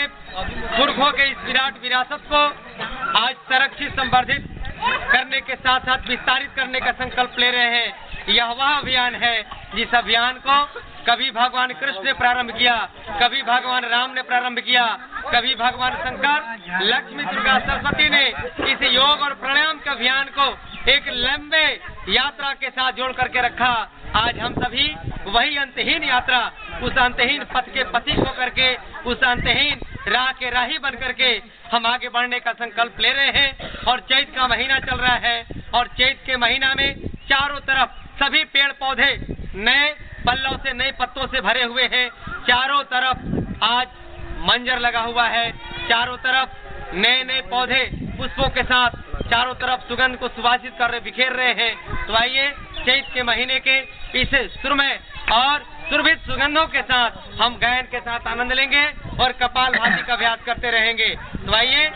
अपने पुरखों के इस विराट विरासत को आज संरक्षित संवर्धित करने के साथ साथ विस्तारित करने का संकल्प ले रहे हैं। यह वह अभियान है जिस अभियान को कभी भगवान कृष्ण ने प्रारंभ किया, कभी भगवान राम ने प्रारंभ किया, कभी भगवान शंकर, लक्ष्मी, दुर्गा, सरस्वती ने इस योग और प्राणायाम के अभियान को एक लंबे यात्रा के साथ जोड़ करके रखा। आज हम सभी वही अंतहीन यात्रा, उस अंतहीन पथ के पथिक होकर के, उस अंतहीन राह के राही बन करके हम आगे बढ़ने का संकल्प ले रहे हैं। और चैत का महीना चल रहा है और चैत के महीना में चारों तरफ सभी पेड़ पौधे नए पल्लव से, नए पत्तों से भरे हुए हैं। चारों तरफ आज मंजर लगा हुआ है, चारों तरफ नए नए पौधे पुष्पों के साथ चारों तरफ सुगंध को सुवासित कर रहे, बिखेर रहे हैं। तो आइए चैत के महीने के इस सुरमय और सुरभित सुगंधों के साथ हम गायन के साथ आनंद लेंगे और कपालभाति का अभ्यास करते रहेंगे। तो आइए